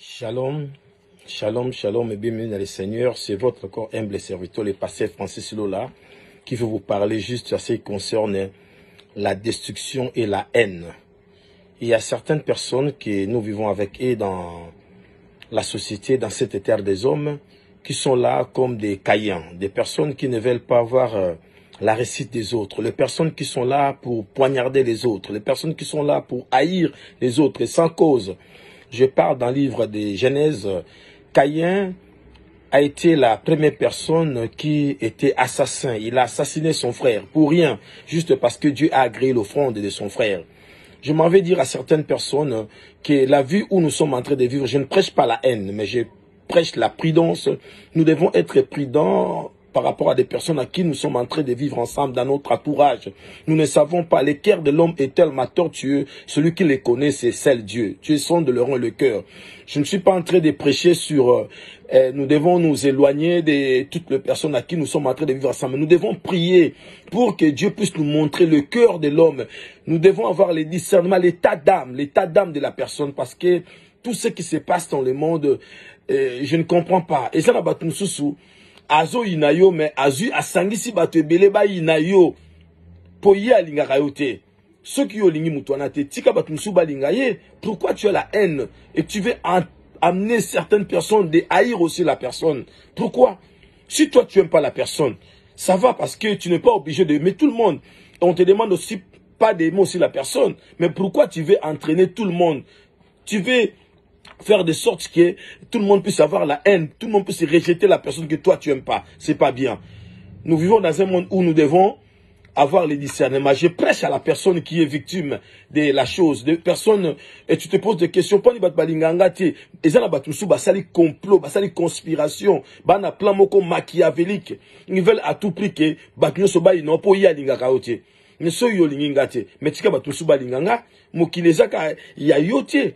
Shalom, shalom, shalom et bienvenue dans le Seigneur. C'est votre corps humble serviteur, le pasteur Francis Lola, qui veut vous parler juste à ce qui concerne la destruction et la haine. Il y a certaines personnes que nous vivons avec eux dans la société, dans cette terre des hommes, qui sont là comme des caïens, des personnes qui ne veulent pas voir la réussite des autres, les personnes qui sont là pour poignarder les autres, les personnes qui sont là pour haïr les autres et sans cause. Je parle dans le livre de Genèse. Caïn a été la première personne qui était assassin. Il a assassiné son frère pour rien, juste parce que Dieu a agréé l'offrande de son frère. Je m'en vais dire à certaines personnes que la vie où nous sommes en train de vivre, je ne prêche pas la haine, mais je prêche la prudence. Nous devons être prudents par rapport à des personnes à qui nous sommes en train de vivre ensemble dans notre entourage. Nous ne savons pas, le cœur de l'homme est tellement tortueux, celui qui les connaît, c'est seul Dieu. Dieu sonde le rond et le cœur. Je ne suis pas en train de prêcher sur nous devons nous éloigner de toutes les personnes à qui nous sommes en train de vivre ensemble. Nous devons prier pour que Dieu puisse nous montrer le cœur de l'homme. Nous devons avoir le discernement, l'état d'âme de la personne, parce que tout ce qui se passe dans le monde, je ne comprends pas. Et ça n'a pas tout sous. Azo inayo mais azu asangisi bato ebele ba inayo po ye alingaka yo te. Ceux qui ont lingi mutuana te tika bato musu ba lingaye. Pourquoi tu as la haine et tu veux amener certaines personnes de haïr aussi la personne? Pourquoi? Si toi tu aimes pas la personne, ça va parce que tu n'es pas obligé d'aimer tout le monde. Et on te demande aussi pas d'aimer aussi la personne. Mais pourquoi tu veux entraîner tout le monde? Tu veux faire de sorte que tout le monde puisse avoir la haine, tout le monde puisse rejeter la personne que toi tu n'aimes pas. C'est pas bien. Nous vivons dans un monde où nous devons avoir le discernement. Je prêche à la personne qui est victime de la chose, de personnes, et tu te poses des questions. Pas ni bat balinganga te, ezana batusu basali complot, basali conspiration, bana plan moko machiavélique. Ils veulent à tout prix que batnyo soba ino po ya lingaka ote. Ne so yo linginga te, mais tika batusu balinganga, mokilezaka ya yote.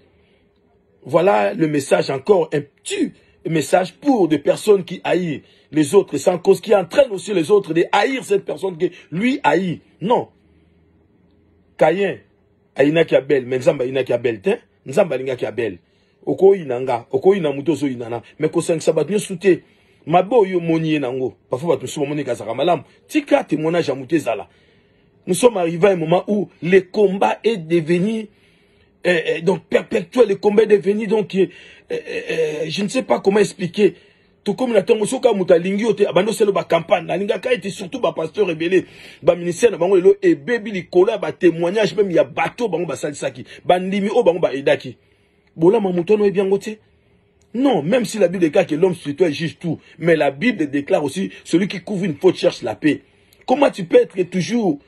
Voilà le message, encore un petit message pour des personnes qui haïssent les autres sans cause, qui entraînent aussi les autres de haïr cette personne que lui haït. Non. Caïn, aïna ki abel, mais nzamba aïna ki abel, ten, nzamba linga ki abel. Oko inanga, oko inamuto so inana, mais ko sang sabat nyo soute, mabo yo moniye nango, parfois batu sou moni kazaka malam, tika témoignage à mouté zala. Nous sommes arrivés à un moment où le combat est devenu donc perpétuel, le combat est devenu donc je ne sais pas comment expliquer. Tout comme la tongo soka mutalingi ote abando selo ba campagne na linga ka était surtout ba pasteur rebellé ba ministère na bango elo e bebi likola ba témoignage même ya bateau bango ba salisaki ba ndimi o bango ba edaki bola mamutono e bien ngote. Non, même si la Bible déclare que l'homme spirituel juge tout, mais la Bible déclare aussi celui qui couvre une faute cherche la paix. Comment tu peux être toujours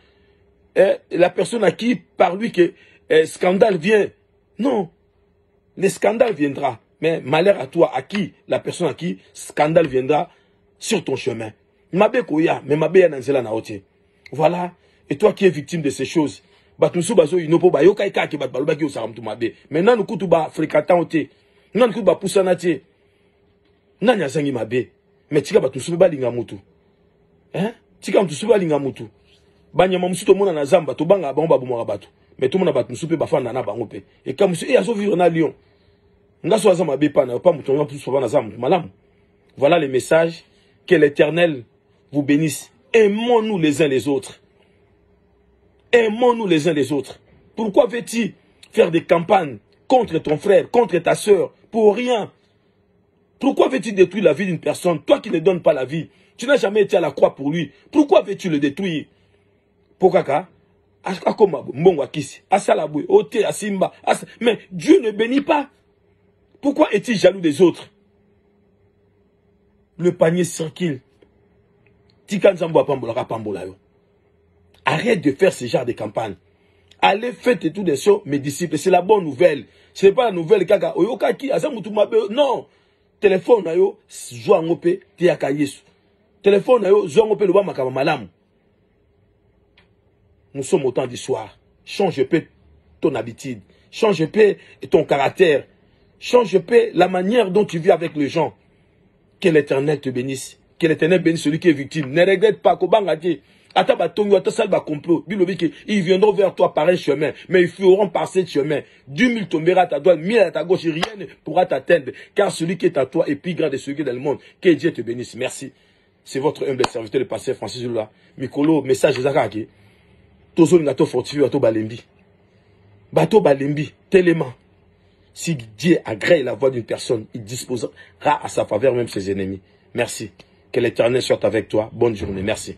la personne à qui par lui que scandale vient? Non, le scandale viendra, mais malheur à toi, à qui, la personne à qui scandale viendra sur ton chemin. Mabe koya, mais mabe ya nanzela na ote. Voilà, et toi qui es victime de ces choses, batunsu bazo inopo ba yokai ka ke bat baluba ki osaram tu mabe. Maintenant nous kutu ba fréquentant ote. Nan kutu ba pusana te. Nan ya zangi mabe. Mais tika batunsu ba linga mutu. Hein? Tika batunsu ba linga mutu. Banyama musuto mona na zamba to banga ba bomora batu. Mais tout le monde a battu soupe bafana na bango pe. Et comme monsieur azo vivre na Lyon. Ngaso azama bepa na pas mutonga plus souvent na zam malam. Voilà le message, que l'Éternel vous bénisse. Aimons-nous les uns les autres. Aimons-nous les uns les autres. Pourquoi veux-tu faire des campagnes contre ton frère, contre ta sœur pour rien? Pourquoi veux-tu détruire la vie d'une personne, toi qui ne donnes pas la vie? Tu n'as jamais été à la croix pour lui. Pourquoi veux-tu le détruire? Pourquoi? Mais Dieu ne bénit pas. Pourquoi est-il jaloux des autres? Le panier circule. Arrête de faire ce genre de campagne. Allez, faites tout des choses, mes disciples. C'est la bonne nouvelle. Ce n'est pas la nouvelle. Non. Téléphone, Téléphone, nous sommes au temps du soir. Change peu ton habitude. Change peu ton caractère. Change peu la manière dont tu vis avec les gens. Que l'Éternel te bénisse. Que l'Éternel bénisse celui qui est victime. Ne regrette pas. Ata batongo, ata salba complot. Ils viendront vers toi par un chemin, mais ils fuiront par ce chemin. 10 000 tombera à ta droite, 1000 à ta gauche, et rien ne pourra t'atteindre. Car celui qui est à toi est plus grand de celui qui est dans le monde. Que Dieu te bénisse. Merci. C'est votre humble serviteur, le pasteur Francis Lula. Mikolo, message de Zakaki. Tozo Ngato fortifié, Bato Balembi. Bato Balembi, tellement. Si Dieu agrée la voix d'une personne, il disposera à sa faveur même ses ennemis. Merci. Que l'Éternel soit avec toi. Bonne journée. Merci.